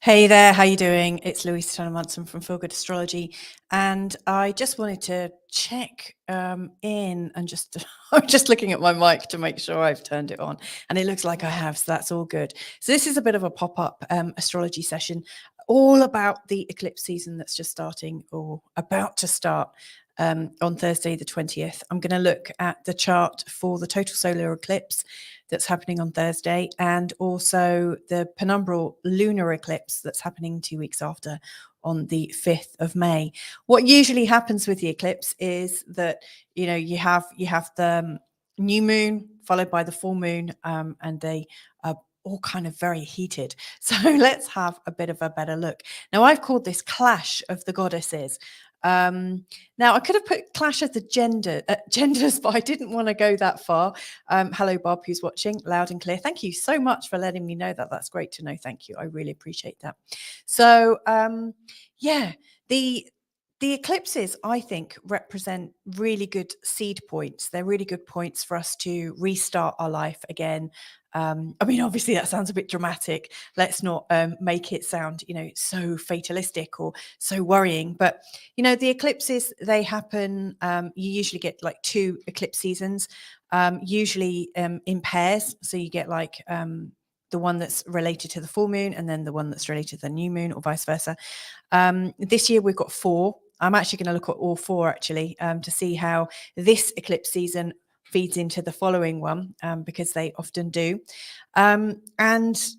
Hey there, how you doing? It's Louisa and Munson from Feel Good Astrology, and I just wanted to check in and just I'm just looking at my mic to make sure I've turned it on, and it looks like I have, so that's all good. So this is a bit of a pop-up astrology session, all about the eclipse season that's just starting or about to start. On Thursday the 20th. I'm going to look at the chart for the total solar eclipse that's happening on Thursday, and also the penumbral lunar eclipse that's happening 2 weeks after on the 5th of May. What usually happens with the eclipse is that you have the new moon followed by the full moon, and they are all kind of very heated. So let's have a bit of a better look. Now, I've called this Clash of the Goddesses. Now, I could have put clash of the genders, but I didn't want to go that far. Hello, Bob, who's watching loud and clear. Thank you so much for letting me know that. That's great to know. Thank you. I really appreciate that. So, yeah, the eclipses, I think, represent really good seed points. They're really good points for us to restart our life again. I mean, obviously, that sounds a bit dramatic. Let's not make it sound, so fatalistic or so worrying. But, the eclipses, they happen, you usually get like 2 eclipse seasons, usually in pairs. So you get like the one that's related to the full moon and then the one that's related to the new moon, or vice versa. This year, we've got 4. I'm actually going to look at all 4 actually to see how this eclipse season feeds into the following one, because they often do. Let's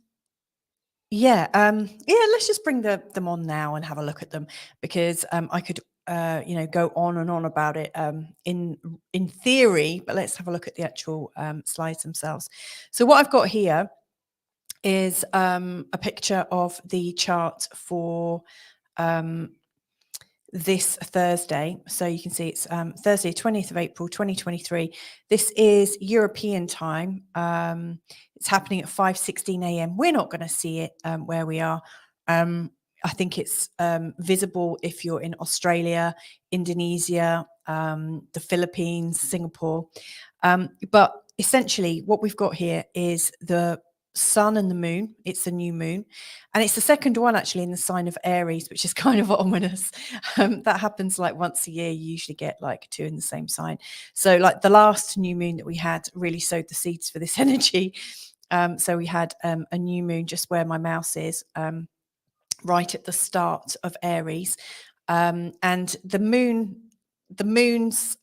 just bring them on now and have a look at them, because I could go on and on about it in theory, but let's have a look at the actual slides themselves. So what I've got here is a picture of the chart for this Thursday. So you can see it's Thursday, 20th of April, 2023. This is European time. It's happening at 5:16 a.m. We're not going to see it where we are. I think it's visible if you're in Australia, Indonesia, the Philippines, Singapore. But essentially what we've got here is the sun and the moon. It's the new moon, and it's the second one actually in the sign of Aries, which is kind of ominous. That happens like once a year. You usually get like 2 in the same sign. So like the last new moon that we had really sowed the seeds for this energy. So we had a new moon just where my mouse is, right at the start of Aries, and the moons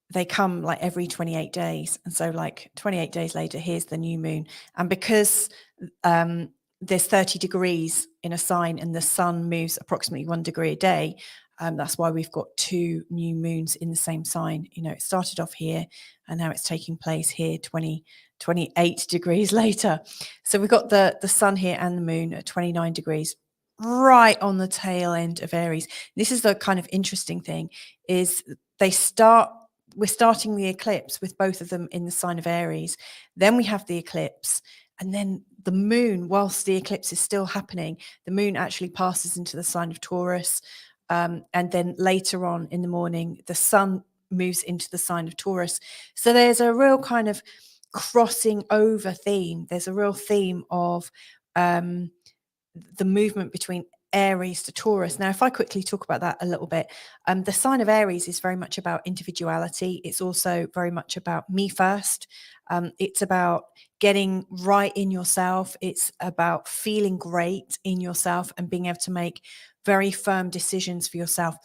they come like every 28 days. And so like 28 days later, here's the new moon. And because there's 30 degrees in a sign and the sun moves approximately 1 degree a day, that's why we've got 2 new moons in the same sign. It started off here and now it's taking place here 28 degrees later. So we've got the sun here and the moon at 29 degrees, right on the tail end of Aries. This is the kind of interesting thing, is we're starting the eclipse with both of them in the sign of Aries. Then we have the eclipse, and then the moon, whilst the eclipse is still happening, the moon actually passes into the sign of Taurus. And then later on in the morning, the sun moves into the sign of Taurus. So there's a real kind of crossing over theme. There's a real theme of the movement between Aries to Taurus. Now, if I quickly talk about that a little bit, the sign of Aries is very much about individuality. It's also very much about me first. It's about getting right in yourself. It's about feeling great in yourself and being able to make very firm decisions for yourself.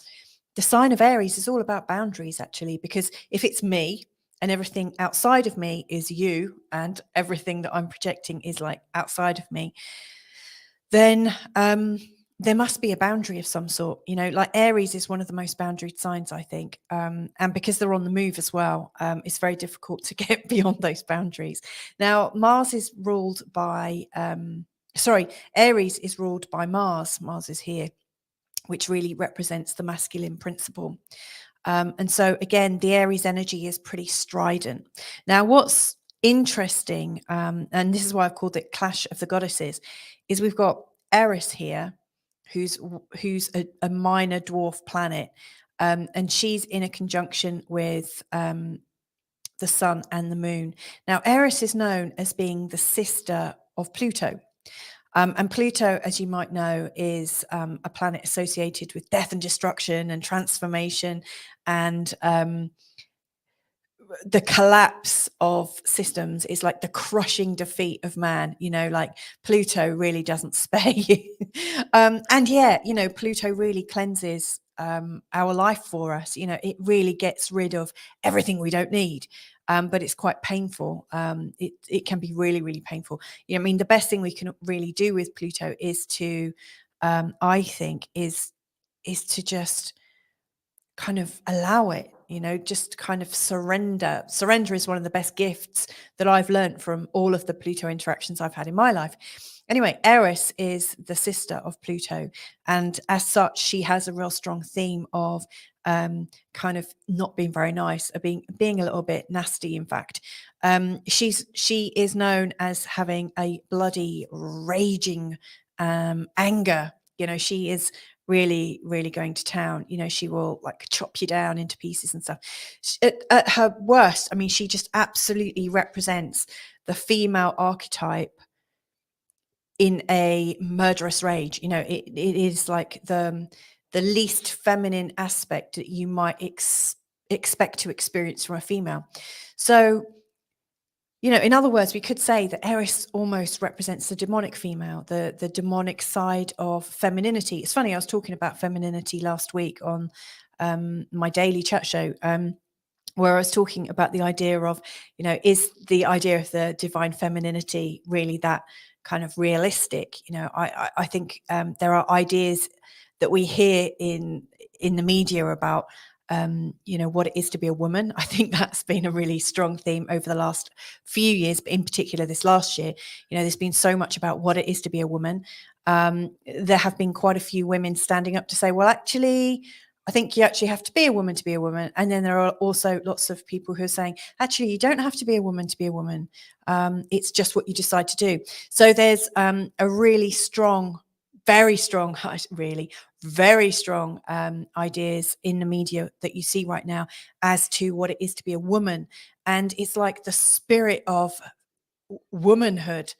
The sign of Aries is all about boundaries, actually, because if it's me and everything outside of me is you, and everything that I'm projecting is like outside of me, then there must be a boundary of some sort. Like Aries is one of the most boundaried signs, I think. And because they're on the move as well, it's very difficult to get beyond those boundaries. Now, Aries is ruled by Mars. Mars is here, which really represents the masculine principle. And so again, the Aries energy is pretty strident. Now, what's interesting, and this is why I've called it Clash of the Goddesses, is we've got Eris here, who's a minor dwarf planet, and she's in a conjunction with the sun and the moon. Now, Eris is known as being the sister of Pluto. And Pluto, as you might know, is a planet associated with death and destruction and transformation and the collapse of systems is like the crushing defeat of man. Like Pluto really doesn't spare you. And yeah, Pluto really cleanses our life for us. It really gets rid of everything we don't need. But it's quite painful. It can be really, really painful. I mean, the best thing we can really do with Pluto is to, I think, is to just kind of allow it, just kind of surrender. Surrender is one of the best gifts that I've learned from all of the Pluto interactions I've had in my life. Anyway, Eris is the sister of Pluto, and as such, she has a real strong theme of kind of not being very nice, or being a little bit nasty. In fact, she is known as having a bloody, raging anger. She is really, really going to town. She will like chop you down into pieces and stuff. At her worst, I mean, she just absolutely represents the female archetype in a murderous rage. It is like the least feminine aspect that you might expect to experience from a female. So, in other words, we could say that Eris almost represents the demonic female, the demonic side of femininity. It's funny, I was talking about femininity last week on my daily chat show, where I was talking about the idea of, is the idea of the divine femininity really that kind of realistic? I think there are ideas that we hear in the media about what it is to be a woman. I think that's been a really strong theme over the last few years, but in particular this last year. There's been so much about what it is to be a woman. There have been quite a few women standing up to say, well, actually, I think you actually have to be a woman to be a woman. And then there are also lots of people who are saying, actually, you don't have to be a woman to be a woman. It's just what you decide to do. So there's a really strong, very strong, really very strong ideas in the media that you see right now as to what it is to be a woman. And it's like the spirit of womanhood,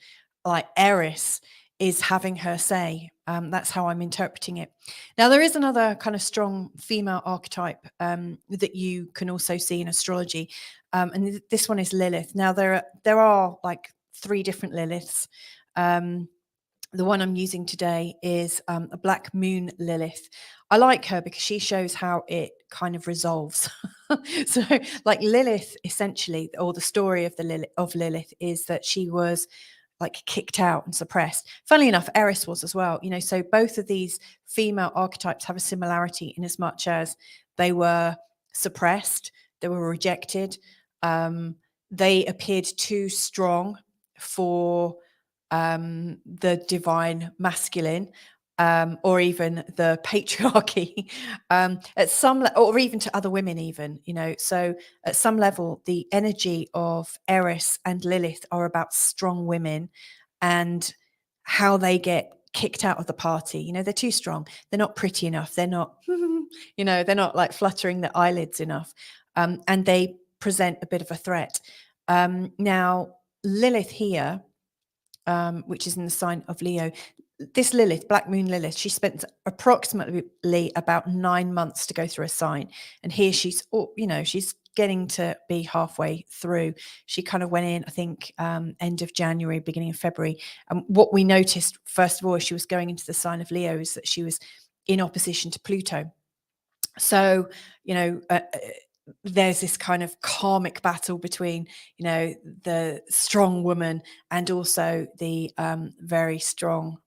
like Eris, is having her say. That's how I'm interpreting it. Now, there is another kind of strong female archetype that you can also see in astrology. And this one is Lilith. Now, there are like 3 different Liliths. The one I'm using today is a Black Moon Lilith. I like her because she shows how it kind of resolves. So, like Lilith, essentially, or the story of Lilith is that she was like kicked out and suppressed. Funnily enough, Eris was as well. So both of these female archetypes have a similarity in as much as they were suppressed, they were rejected, they appeared too strong for the divine masculine, or even the patriarchy, at some or even to other women, even. So at some level, the energy of Eris and Lilith are about strong women and how they get kicked out of the party. They're too strong, they're not pretty enough, they're not they're not like fluttering their eyelids enough, and they present a bit of a threat. Now Lilith here, which is in the sign of Leo. This Lilith, Black Moon Lilith, she spent approximately about 9 months to go through a sign. And here she's, she's getting to be halfway through. She kind of went in, I think, end of January, beginning of February. And what we noticed, first of all, as she was going into the sign of Leo, is that she was in opposition to Pluto. So, there's this kind of karmic battle between, the strong woman and also the very strong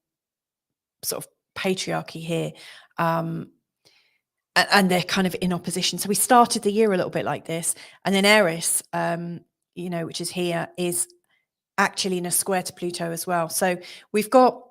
sort of patriarchy here. And they're kind of in opposition. So we started the year a little bit like this. And then Eris, which is here, is actually in a square to Pluto as well. So we've got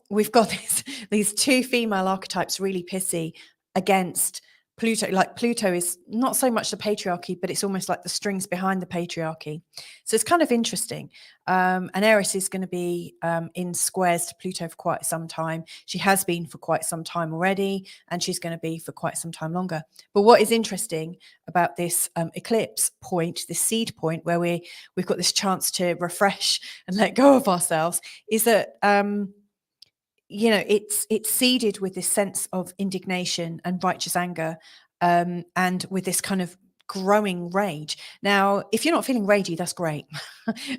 these 2 female archetypes really pissy against Pluto. Like Pluto is not so much the patriarchy, but it's almost like the strings behind the patriarchy. So it's kind of interesting. And Eris is going to be in squares to Pluto for quite some time. She has been for quite some time already, and she's going to be for quite some time longer. But what is interesting about this eclipse point, this seed point, where we've got this chance to refresh and let go of ourselves, is that it's seeded with this sense of indignation and righteous anger, and with this kind of growing rage. Now, if you're not feeling ragey, that's great.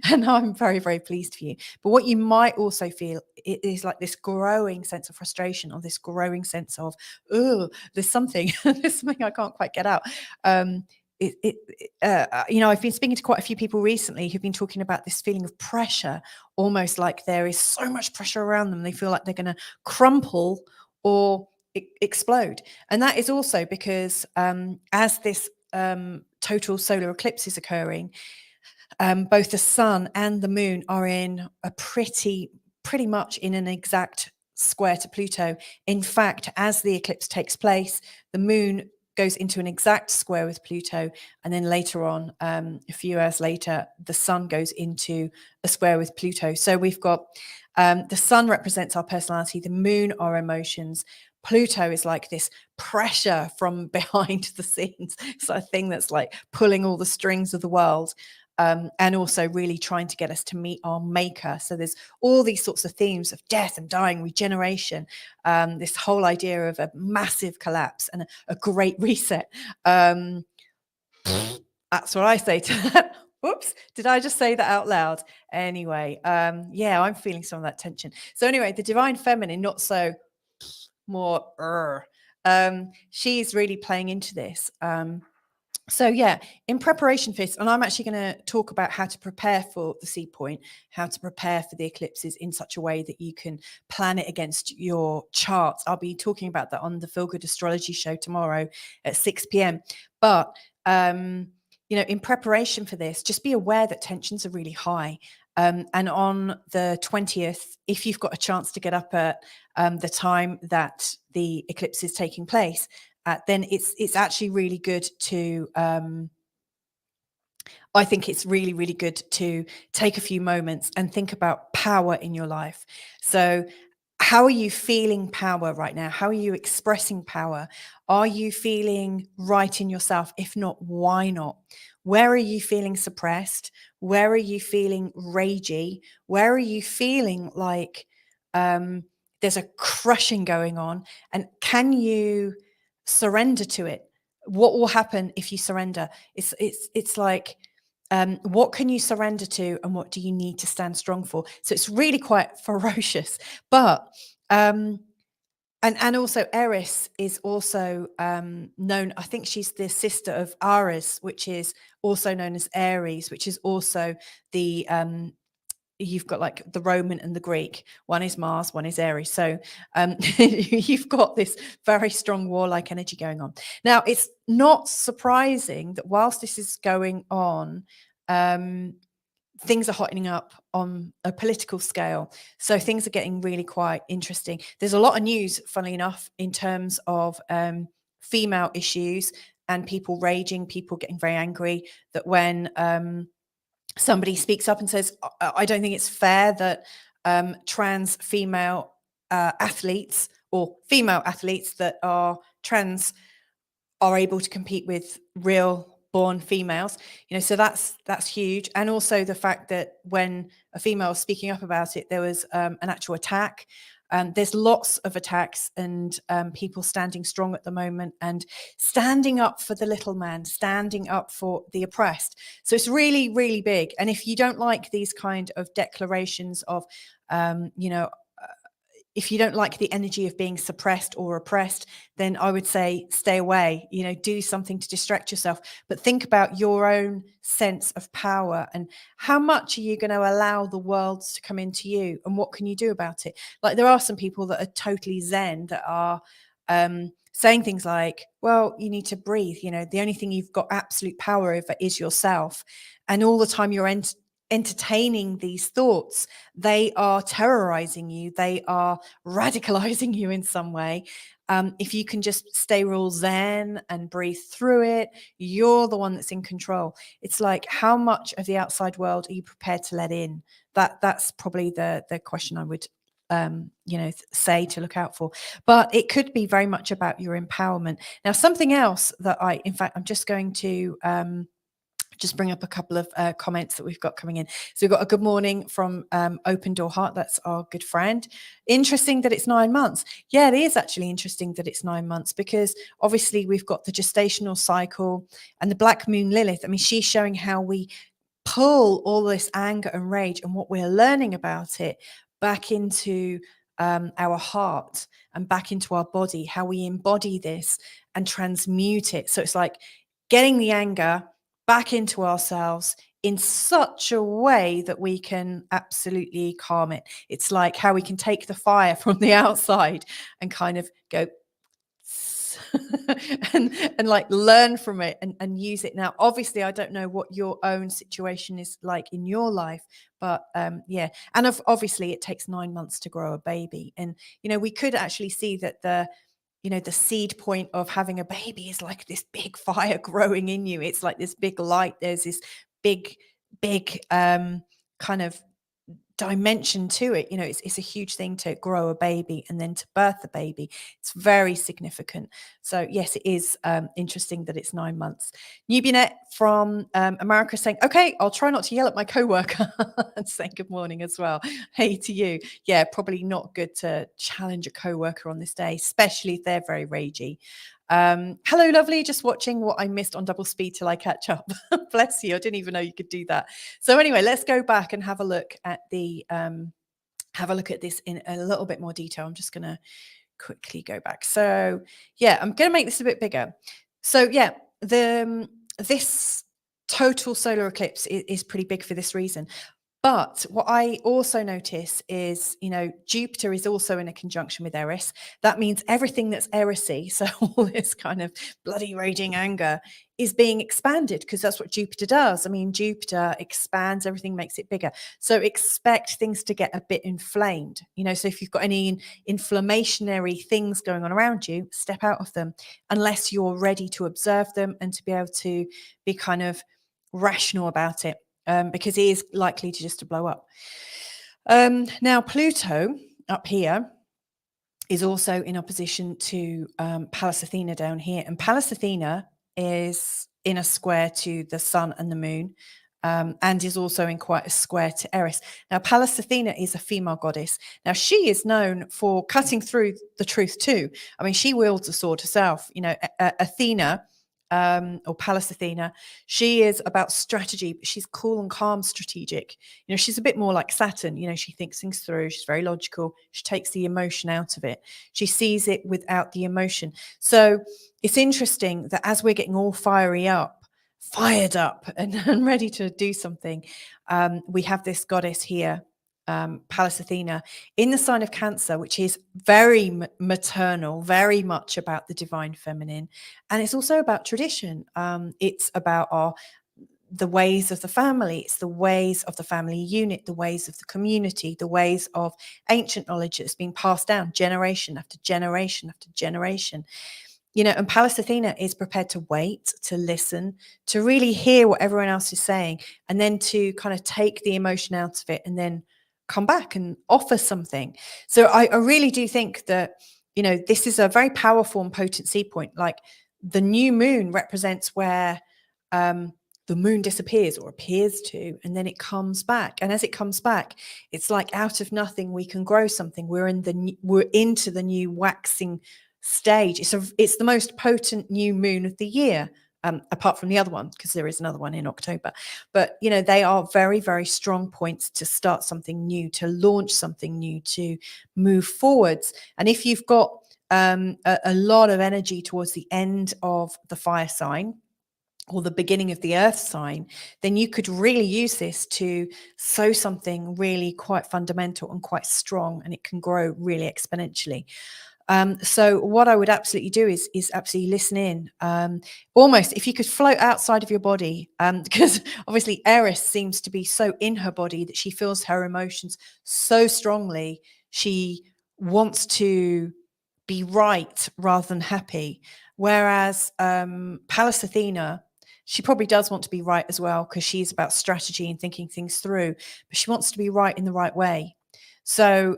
And I'm very, very pleased for you. But what you might also feel is like this growing sense of frustration, or this growing sense of, oh, there's something, there's something I can't quite get out. I've been speaking to quite a few people recently who've been talking about this feeling of pressure, almost like there is so much pressure around them. They feel like they're going to crumple or explode. And that is also because as this total solar eclipse is occurring, both the sun and the moon are in a pretty much in an exact square to Pluto. In fact, as the eclipse takes place, the moon goes into an exact square with Pluto, and then later on, a few hours later, the sun goes into a square with Pluto. So we've got the sun represents our personality, the moon our emotions. Pluto is like this pressure from behind the scenes. It's a thing that's like pulling all the strings of the world. And also really trying to get us to meet our maker. So there's all these sorts of themes of death and dying, regeneration, this whole idea of a massive collapse and a great reset. That's what I say to that. Whoops, did I just say that out loud? Anyway, yeah, I'm feeling some of that tension. So anyway, the divine feminine, not so more, she's really playing into this. So yeah, in preparation for this, and I'm actually going to talk about how to prepare for the seed point, how to prepare for the eclipses in such a way that you can plan it against your charts. I'll be talking about that on the Feel Good Astrology show tomorrow at 6 p.m. But in preparation for this, just be aware that tensions are really high. And on the 20th, if you've got a chance to get up at the time that the eclipse is taking place, then it's actually really good to I think it's really, really good to take a few moments and think about power in your life. So how are you feeling power right now? How are you expressing power? Are you feeling right in yourself? If not, why not? Where are you feeling suppressed? Where are you feeling ragey? Where are you feeling like there's a crushing going on? And can you surrender to it? What will happen if you surrender? It's like, what can you surrender to, and what do you need to stand strong for? So it's really quite ferocious. But and also Eris is also known, I think she's the sister of Ares, which is also known as Aries, which is also the you've got like the Roman and the Greek. One is Mars, one is Aries. So you've got this very strong warlike energy going on. Now, it's not surprising that whilst this is going on, things are hottening up on a political scale. So things are getting really quite interesting. There's a lot of news, funnily enough, in terms of female issues and people raging, people getting very angry that when somebody speaks up and says, I don't think it's fair that trans female athletes or female athletes that are trans are able to compete with real born females, so that's huge. And also the fact that when a female was speaking up about it, there was an actual attack. There's lots of attacks and people standing strong at the moment and standing up for the little man, standing up for the oppressed. So it's really, really big. And if you don't like these kind of declarations of, if you don't like the energy of being suppressed or oppressed, then I would say stay away, do something to distract yourself. But think about your own sense of power and how much are you going to allow the world to come into you, and what can you do about it? Like there are some people that are totally zen that are saying things like, well, you need to breathe. The only thing you've got absolute power over is yourself. And all the time you're entertaining these thoughts, they are terrorizing you, they are radicalizing you in some way. If you can just stay real zen and breathe through it, you're the one that's in control. It's like, how much of the outside world are you prepared to let in? That's probably the question I would say to look out for. But it could be very much about your empowerment. Now, something else that I'm just going to just bring up a couple of comments that we've got coming in. So we've got a good morning from Open Door Heart. That's our good friend. Interesting that it's 9 months. Yeah, it is actually interesting that it's 9 months, because obviously we've got the gestational cycle and the Black Moon Lilith. I mean, she's showing how we pull all this anger and rage and what we're learning about it back into our heart and back into our body, how we embody this and transmute it. So it's like getting the anger back into ourselves in such a way that we can absolutely calm it. It's like how we can take the fire from the outside and kind of go and like learn from it and use it. Now, obviously, I don't know what your own situation is like in your life, but yeah. And obviously it takes 9 months to grow a baby. And, you know, we could actually see that the seed point of having a baby is like this big fire growing in you. It's like this big light. There's this big kind of dimension to it. You know, it's a huge thing to grow a baby and then to birth a baby. It's very significant. So yes, it is interesting that it's 9 months. Nubianet from America saying, okay, I'll try not to yell at my co-worker and saying good morning as well. Hey to you. Yeah, probably not good to challenge a co-worker on this day, especially if they're very ragey. Hello, lovely. Just watching what I missed on double speed till I catch up. Bless you. I didn't even know you could do that. So anyway, let's go back and have a look at the this in a little bit more detail. I'm just going to quickly go back. So yeah, I'm going to make this a bit bigger. So yeah, this total solar eclipse is pretty big for this reason. But what I also notice is, you know, Jupiter is also in a conjunction with Eris. That means everything that's Erisy, so all this kind of bloody raging anger, is being expanded, because that's what Jupiter does. I mean, Jupiter expands everything, makes it bigger. So expect things to get a bit inflamed. You know, so if you've got any inflammationary things going on around you, step out of them unless you're ready to observe them and to be able to be kind of rational about it. Because it is likely to blow up. Now, Pluto up here is also in opposition to Pallas Athena down here. And Pallas Athena is in a square to the sun and the moon, and is also in quite a square to Eris. Now, Pallas Athena is a female goddess. Now, she is known for cutting through the truth too. I mean, she wields a sword herself. You know, Athena, or Pallas Athena, she is about strategy, but she's cool and calm strategic. You know, she's a bit more like Saturn. You know, she thinks things through. She's very logical. She takes the emotion out of it. She sees it without the emotion. So it's interesting that as we're getting all fired up and ready to do something, we have this goddess here, Pallas Athena, in the sign of Cancer, which is very maternal, very much about the divine feminine. And it's also about tradition. It's about the ways of the family. It's the ways of the family unit, the ways of the community, the ways of ancient knowledge that's being passed down generation after generation after generation. You know, and Pallas Athena is prepared to wait, to listen, to really hear what everyone else is saying, and then to kind of take the emotion out of it and then come back and offer something. So I really do think that, you know, this is a very powerful and potent seed point. Like the new moon represents where the moon disappears or appears to, and then it comes back. And as it comes back, it's like out of nothing, we can grow something. We're into the new waxing stage. It's the most potent new moon of the year, apart from the other one, because there is another one in October. But, you know, they are very, very strong points to start something new, to launch something new, to move forwards. And if you've got a lot of energy towards the end of the fire sign or the beginning of the earth sign, then you could really use this to sow something really quite fundamental and quite strong, and it can grow really exponentially. So what I would absolutely do is absolutely listen in. Almost if you could float outside of your body, because obviously Eris seems to be so in her body that she feels her emotions so strongly. She wants to be right rather than happy. Whereas Pallas Athena, she probably does want to be right as well, because she's about strategy and thinking things through, but she wants to be right in the right way. So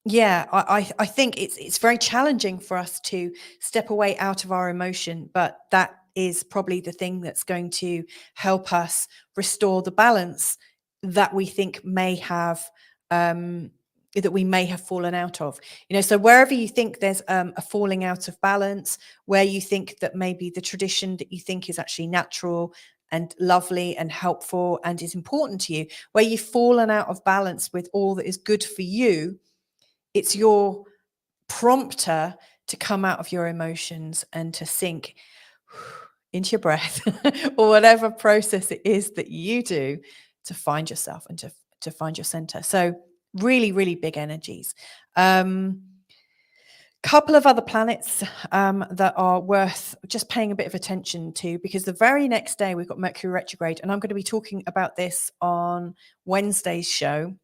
yeah, I think it's very challenging for us to step away out of our emotion, but that is probably the thing that's going to help us restore the balance that we think may have that we may have fallen out of. So wherever you think there's a falling out of balance, where you think that maybe the tradition that you think is actually natural and lovely and helpful and is important to you, where you've fallen out of balance with all that is good for you, it's your prompter to come out of your emotions and to sink into your breath or whatever process it is that you do to find yourself and to find your center. So really, really big energies. Couple of other planets that are worth just paying a bit of attention to, because the very next day we've got Mercury retrograde, and I'm going to be talking about this on Wednesday's show,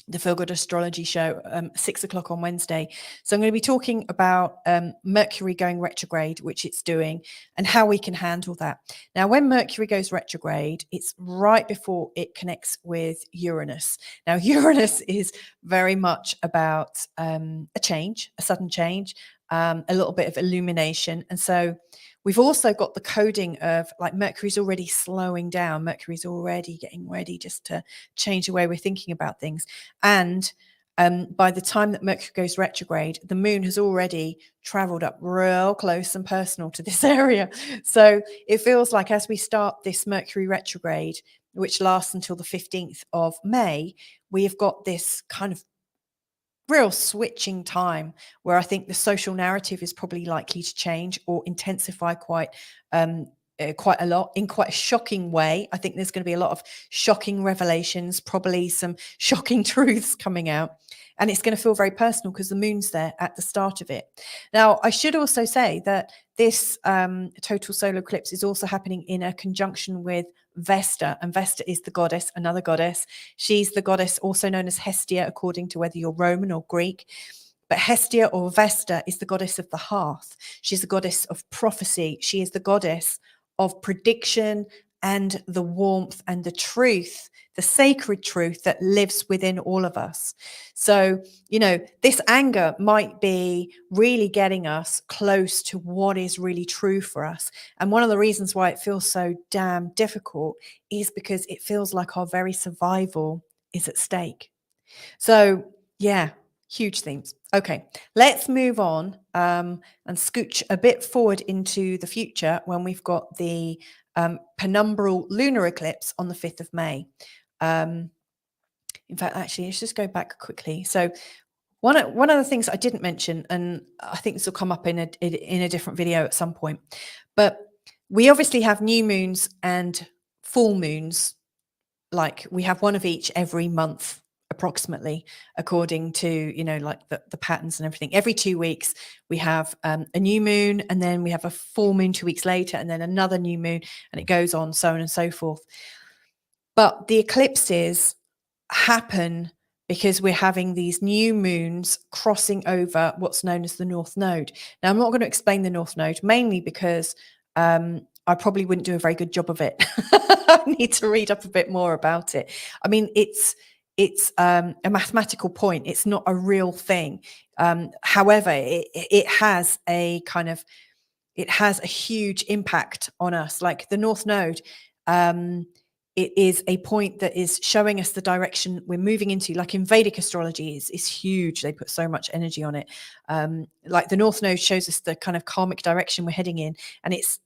the Feel Good Astrology show, 6 o'clock on Wednesday. So I'm going to be talking about Mercury going retrograde, which it's doing, and how we can handle that. Now, when Mercury goes retrograde, it's right before it connects with Uranus. Now, Uranus is very much about a change, a sudden change, a little bit of illumination. And so we've also got the coding of like Mercury's already slowing down. Mercury's already getting ready just to change the way we're thinking about things. And by the time that Mercury goes retrograde, the moon has already traveled up real close and personal to this area. So it feels like as we start this Mercury retrograde, which lasts until the 15th of May, we have got this kind of real switching time where I think the social narrative is probably likely to change or intensify quite a lot in quite a shocking way. I think there's going to be a lot of shocking revelations, probably some shocking truths coming out. And it's going to feel very personal because the moon's there at the start of it. Now, I should also say that this total solar eclipse is also happening in a conjunction with Vesta, and Vesta is the goddess, another goddess. She's the goddess also known as Hestia, according to whether you're Roman or Greek. But Hestia or Vesta is the goddess of the hearth. She's the goddess of prophecy. She is the goddess of prediction and the warmth and the truth, the sacred truth that lives within all of us. So, this anger might be really getting us close to what is really true for us. And one of the reasons why it feels so damn difficult is because it feels like our very survival is at stake. So, yeah, huge themes. Okay, let's move on and scooch a bit forward into the future when we've got the Penumbral Lunar Eclipse on the 5th of May. In fact, actually, let's just go back quickly. So one of the things I didn't mention, and I think this will come up in a different video at some point, but we obviously have new moons and full moons. Like we have one of each every month, approximately, according to like the patterns and everything. Every 2 weeks we have a new moon, and then we have a full moon 2 weeks later, and then another new moon, and it goes on, so on and so forth. But the eclipses happen because we're having these new moons crossing over what's known as the North Node. Now, I'm not going to explain the North Node, mainly because I probably wouldn't do a very good job of it. I need to read up a bit more about it. I mean, it's a mathematical point. It's not a real thing. However, it has a huge impact on us. Like the North Node, it is a point that is showing us the direction we're moving into. Like in Vedic astrology is huge. They put so much energy on it. Like the North Node shows us the kind of karmic direction we're heading in, and it's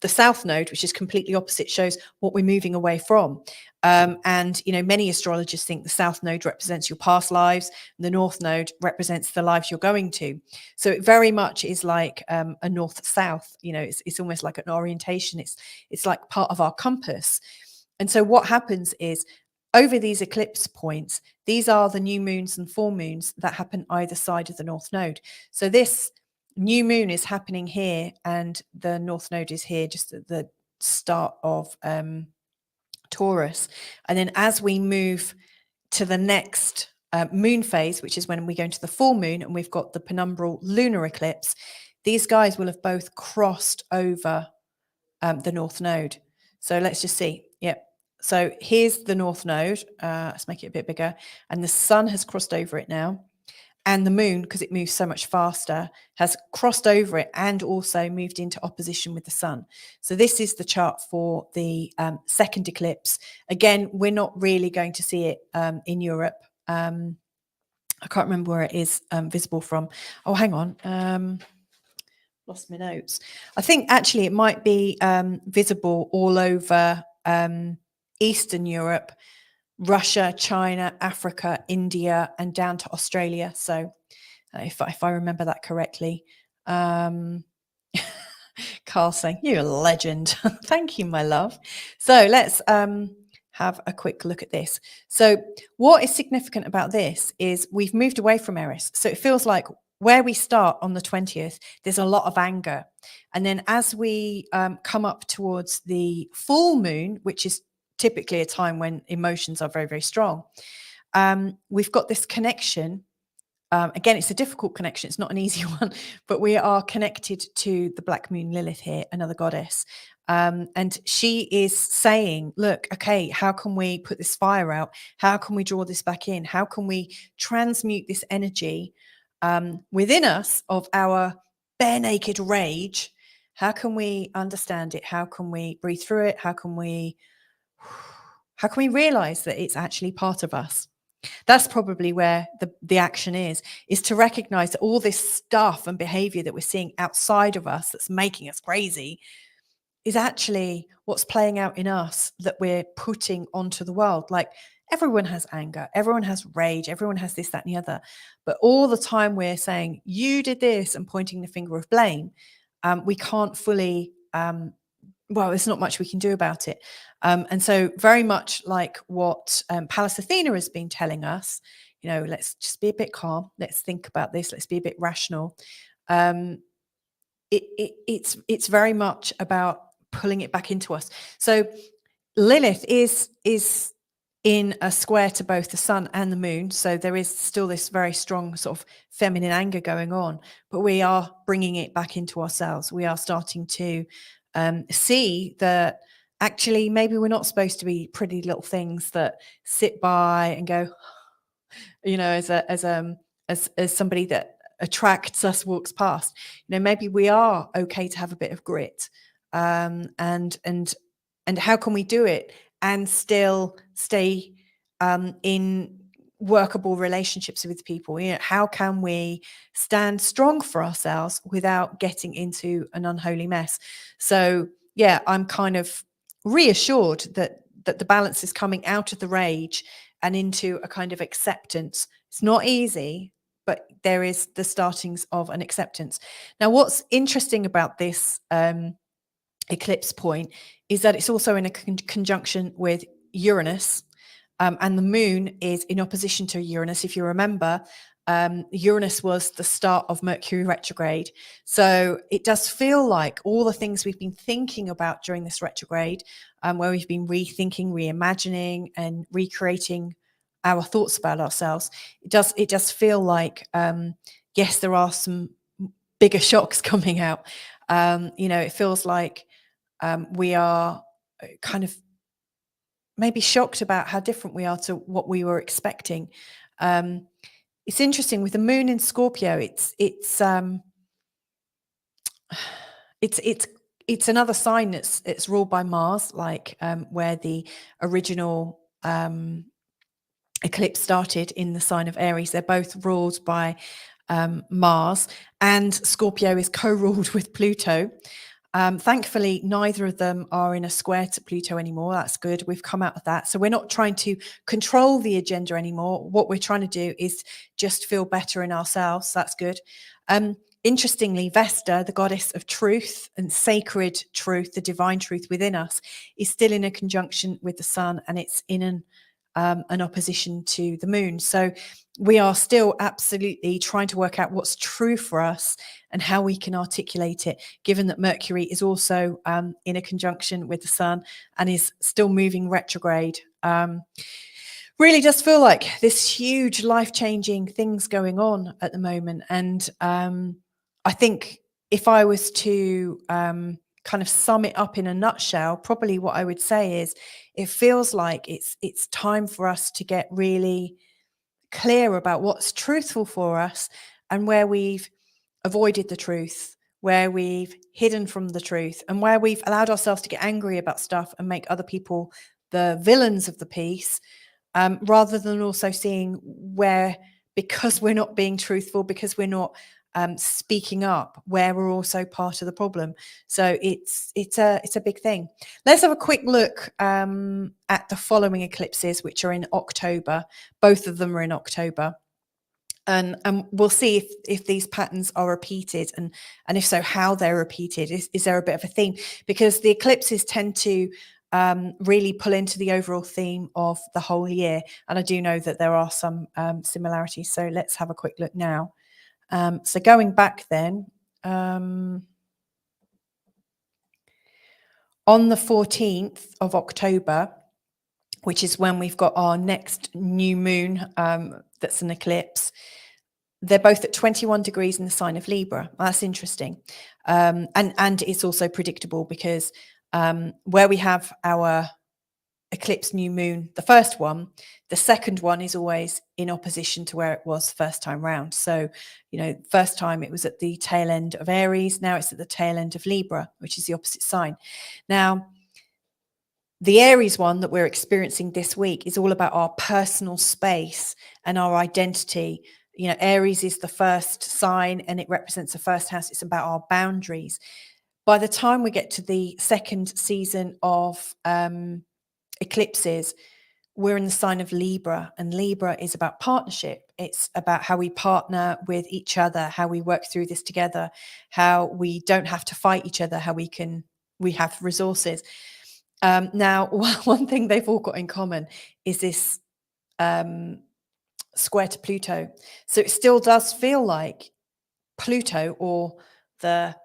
the South Node, which is completely opposite, shows what we're moving away from. And many astrologers think the South Node represents your past lives, and the North Node represents the lives you're going to. So it very much is like a north-south. It's almost like an orientation. It's like part of our compass. And so what happens is, over these eclipse points, these are the new moons and full moons that happen either side of the North Node. So this new moon is happening here, and the North Node is here, just at the start of Taurus. And then as we move to the next moon phase, which is when we go into the full moon, and we've got the Penumbral Lunar Eclipse, these guys will have both crossed over the North Node. So let's just see. Yep. So here's the North Node. Let's make it a bit bigger. And the sun has crossed over it now. and the moon, because it moves so much faster, has crossed over it and also moved into opposition with the sun. So this is the chart for the second eclipse. Again, we're not really going to see it in Europe. I can't remember where it is visible from. Oh, hang on. Lost my notes. I think actually it might be visible all over Eastern Europe, Russia, China, Africa, India, and down to Australia. So if I remember that correctly. Carl saying, you're a legend. Thank you, my love. So let's have a quick look at this. So what is significant about this is we've moved away from Eris. So it feels like where we start on the 20th, there's a lot of anger. And then as we come up towards the full moon, which is typically a time when emotions are very, very strong, we've got this connection. Again, it's a difficult connection. It's not an easy one, but we are connected to the Black Moon Lilith here, another goddess. And she is saying, look, okay, how can we put this fire out? How can we draw this back in? How can we transmute this energy within us of our bare naked rage? How can we understand it? How can we breathe through it? How can we realize that it's actually part of us? That's probably where the action is to recognize that all this stuff and behavior that we're seeing outside of us that's making us crazy is actually what's playing out in us that we're putting onto the world. Like, everyone has anger, everyone has rage, everyone has this, that, and the other. But all the time we're saying, you did this, and pointing the finger of blame, we can't fully, well, there's not much we can do about it. And so very much like what Pallas Athena has been telling us, you know, let's just be a bit calm. Let's think about this. Let's be a bit rational. It's very much about pulling it back into us. So Lilith is in a square to both the sun and the moon. So there is still this very strong sort of feminine anger going on, but we are bringing it back into ourselves. We are starting to see that actually maybe we're not supposed to be pretty little things that sit by and go, you know, as somebody that attracts us, walks past. You know, maybe we are okay to have a bit of grit, and how can we do it and still stay in workable relationships with people? You know, how can we stand strong for ourselves without getting into an unholy mess? So yeah, I'm kind of reassured that the balance is coming out of the rage and into a kind of acceptance. It's not easy, but there is the startings of an acceptance. Now, what's interesting about this eclipse point is that it's also in a conjunction with Uranus, and the moon is in opposition to Uranus. If you remember, Uranus was the start of Mercury retrograde. So it does feel like all the things we've been thinking about during this retrograde, where we've been rethinking, reimagining, and recreating our thoughts about ourselves, it does feel like, yes, there are some bigger shocks coming out. You know, it feels like we are kind of maybe shocked about how different we are to what we were expecting. It's interesting with the moon in Scorpio. It's another sign it's ruled by Mars, like where the original eclipse started in the sign of Aries. They're both ruled by Mars, and Scorpio is co-ruled with Pluto. Thankfully, neither of them are in a square to Pluto anymore. That's good. We've come out of that. So we're not trying to control the agenda anymore. What we're trying to do is just feel better in ourselves. That's good. Interestingly, Vesta, the goddess of truth and sacred truth, the divine truth within us, is still in a conjunction with the sun, and it's in an opposition to the moon. So we are still absolutely trying to work out what's true for us and how we can articulate it, given that Mercury is also in a conjunction with the sun and is still moving retrograde. Really does feel like this huge life-changing things going on at the moment. And I think if I was to kind of sum it up in a nutshell, probably what I would say is it feels like it's time for us to get really clear about what's truthful for us and where we've avoided the truth, where we've hidden from the truth, and where we've allowed ourselves to get angry about stuff and make other people the villains of the piece, rather than also seeing where, because we're not being truthful, because we're not speaking up, where we're also part of the problem. So it's a big thing. Let's have a quick look at the following eclipses, which are in October. Both of them are in October. And we'll see if these patterns are repeated, and if so, how they're repeated. Is there a bit of a theme? Because the eclipses tend to really pull into the overall theme of the whole year. And I do know that there are some similarities. So let's have a quick look now. So going back then, on the 14th of October, which is when we've got our next new moon, that's an eclipse, they're both at 21 degrees in the sign of Libra. That's interesting. And it's also predictable because where we have our eclipse new moon, the first one, the second one is always in opposition to where it was first time round. So, first time it was at the tail end of Aries. Now it's at the tail end of Libra, which is the opposite sign. Now, the Aries one that we're experiencing this week is all about our personal space and our identity. Aries is the first sign and it represents the first house. It's about our boundaries. By the time we get to the second season of eclipses, we're in the sign of Libra, and Libra is about partnership. It's about how we partner with each other, how we work through this together, how we don't have to fight each other, how we have resources. Now, one thing they've all got in common is this square to Pluto. So it still does feel like Pluto, or the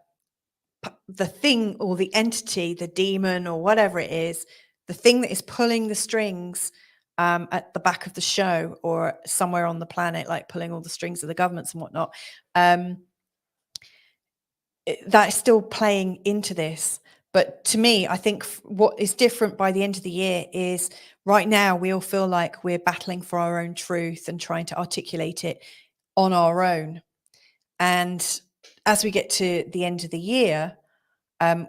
thing, or the entity, the demon, or whatever it is, the thing that is pulling the strings at the back of the show, or somewhere on the planet, like pulling all the strings of the governments and whatnot, that is still playing into this. But to me, I think what is different by the end of the year is right now we all feel like we're battling for our own truth and trying to articulate it on our own. And as we get to the end of the year,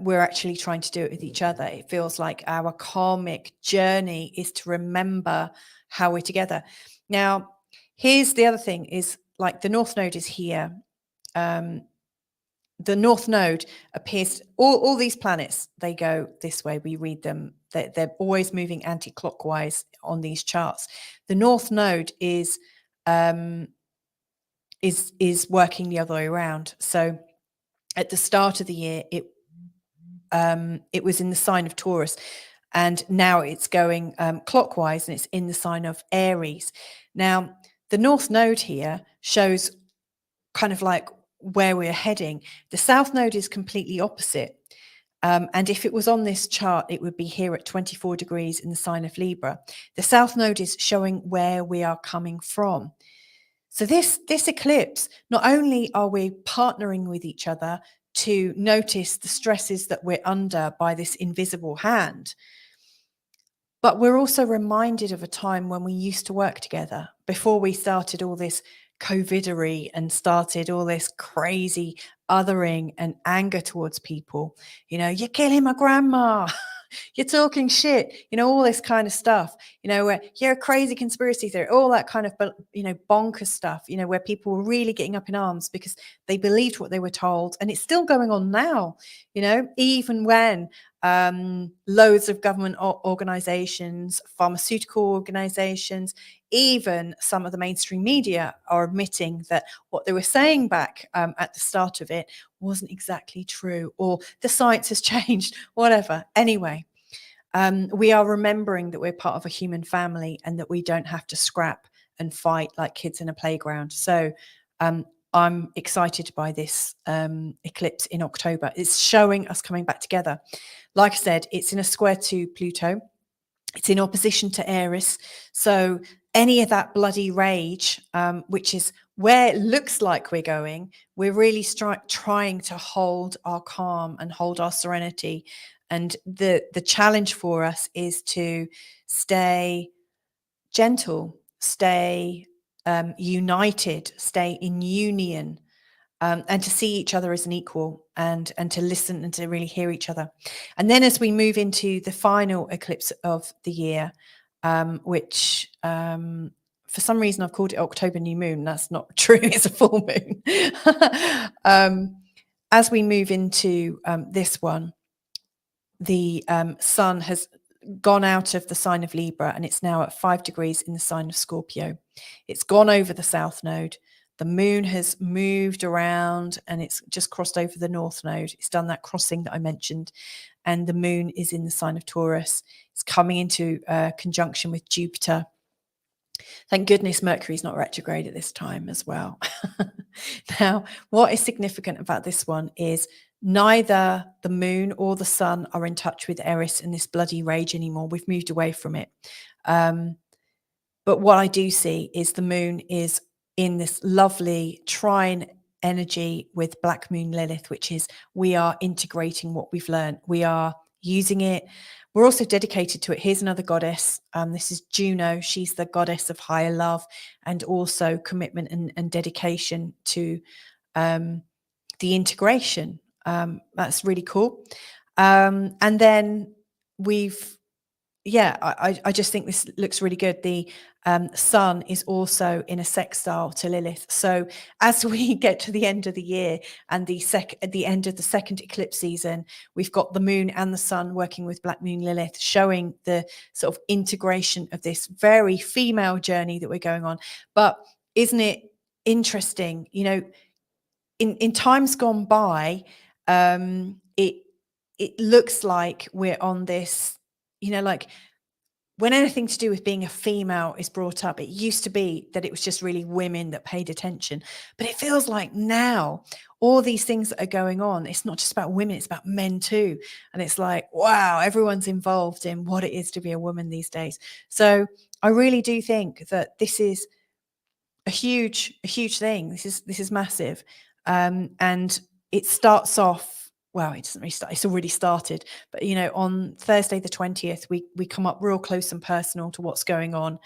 we're actually trying to do it with each other. It feels like our karmic journey is to remember how we're together. Now, here's the other thing is, like, the North Node is here. The North Node appears, all these planets, they go this way. We read them. They're always moving anti-clockwise on these charts. The North Node is working the other way around. So at the start of the year, it was in the sign of Taurus, and now it's going clockwise, and it's in the sign of Aries. Now, the North Node here shows kind of like where we're heading. The South Node is completely opposite. And if it was on this chart, it would be here at 24 degrees in the sign of Libra. The South Node is showing where we are coming from. So this eclipse, not only are we partnering with each other to notice the stresses that we're under by this invisible hand, but we're also reminded of a time when we used to work together before we started all this COVIDery and started all this crazy othering and anger towards people. You're killing my grandma. You're talking shit, all this kind of stuff, where you're a crazy conspiracy theory, all that kind of, bonkers stuff, where people were really getting up in arms because they believed what they were told. And it's still going on now, even when loads of government organizations, pharmaceutical organizations, even some of the mainstream media are admitting that what they were saying back at the start of it wasn't exactly true, or the science has changed, whatever. Anyway, we are remembering that we're part of a human family and that we don't have to scrap and fight like kids in a playground. So I'm excited by this eclipse in October. It's showing us coming back together. Like I said, it's in a square to Pluto. It's in opposition to Eris. So any of that bloody rage, which is where it looks like we're going, we're really trying to hold our calm and hold our serenity. And the challenge for us is to stay gentle, stay united, stay in union, and to see each other as an equal, and to listen and to really hear each other. And then as we move into the final eclipse of the year, which for some reason I've called it October new moon. That's not true. It's a full moon. As we move into this one, the sun has gone out of the sign of Libra, and it's now at 5 degrees in the sign of Scorpio. It's gone over the south node. The moon has moved around and it's just crossed over the north node. It's done that crossing that I mentioned. And the moon is in the sign of Taurus. It's coming into conjunction with Jupiter. Thank goodness Mercury's not retrograde at this time as well. Now, what is significant about this one is neither the moon or the sun are in touch with Eris and this bloody rage anymore. We've moved away from it. But what I do see is the moon is in this lovely trine energy with Black Moon Lilith, which is we are integrating what we've learned. We are using it. We're also dedicated to it. Here's another goddess. This is Juno. She's the goddess of higher love and also commitment and dedication to the integration. That's really cool. And then I just think this looks really good. The sun is also in a sextile to Lilith. So as we get to the end of the year and at the end of the second eclipse season, we've got the moon and the sun working with Black Moon Lilith, showing the sort of integration of this very female journey that we're going on. But isn't it interesting? You know, in times gone by, it looks like we're on this, you know, like when anything to do with being a female is brought up, it used to be that it was just really women that paid attention. But it feels like now all these things that are going on, it's not just about women, it's about men too. And it's like, wow, everyone's involved in what it is to be a woman these days. So I really do think that this is a huge thing. This is massive. And it starts off, well, it doesn't really start, it's already started, but you know, on Thursday the 20th, we come up real close and personal to what's going on.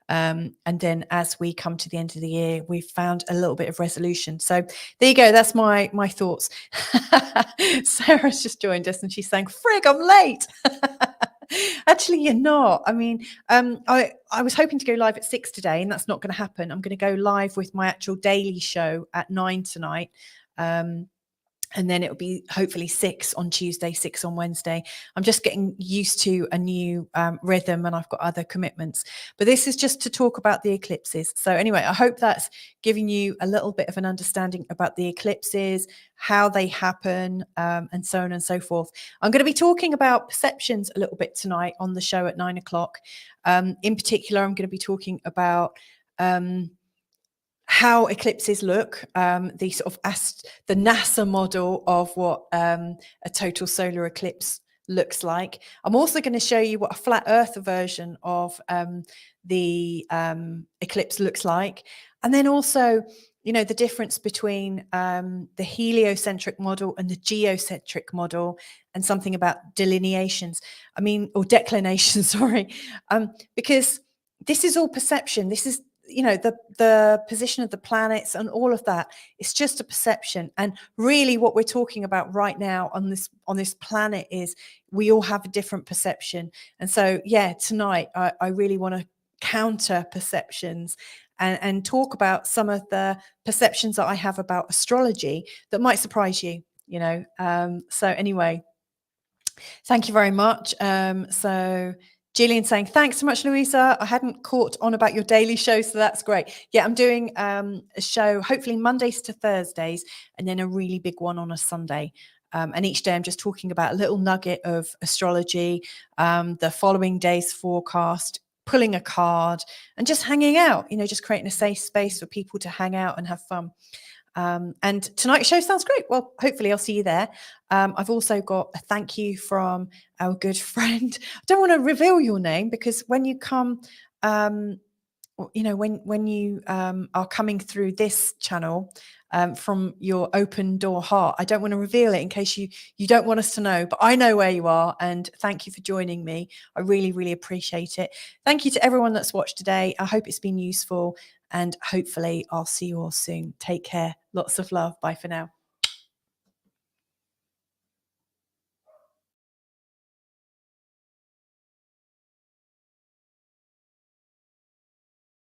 And then as we come to the end of the year, we've found a little bit of resolution. So there you go. That's my thoughts. Sarah's just joined us and she's saying, frig, I'm late. Actually, you're not. I mean, I was hoping to go live at 6 today, and that's not going to happen. I'm going to go live with my actual daily show at 9 tonight. And then it'll be hopefully 6 on Tuesday, 6 on Wednesday. I'm just getting used to a new rhythm, and I've got other commitments. But this is just to talk about the eclipses. So anyway, I hope that's giving you a little bit of an understanding about the eclipses, how they happen, and so on and so forth. I'm going to be talking about perceptions a little bit tonight on the show at 9 o'clock. In particular, I'm going to be talking about how eclipses look, the sort of the NASA model of what a total solar eclipse looks like. I'm also going to show you what a flat Earth version of the eclipse looks like, and then also, you know, the difference between the heliocentric model and the geocentric model, and something about delineations. I mean, or declinations, sorry, because this is all perception. This is, you know, the position of the planets and all of that. It's just a perception. And really what we're talking about right now on this planet is we all have a different perception. And so, yeah, tonight I really want to counter perceptions and talk about some of the perceptions that I have about astrology that might surprise you, you know. So anyway, thank you very much. So Gillian saying, thanks so much, Louisa. I hadn't caught on about your daily show, so that's great. Yeah, I'm doing a show, hopefully Mondays to Thursdays, and then a really big one on a Sunday. And each day I'm just talking about a little nugget of astrology, the following day's forecast, pulling a card, and just hanging out, you know, just creating a safe space for people to hang out and have fun. And tonight's show sounds great. Well, hopefully I'll see you there. I've also got a thank you from our good friend. I don't want to reveal your name because when you come, you know, when you are coming through this channel from your open door heart, I don't want to reveal it in case you don't want us to know, but I know where you are, and thank you for joining me. I really, really appreciate it. Thank you to everyone that's watched today. I hope it's been useful. and hopefully I'll see you all soon. Take care. Lots of love. Bye for now.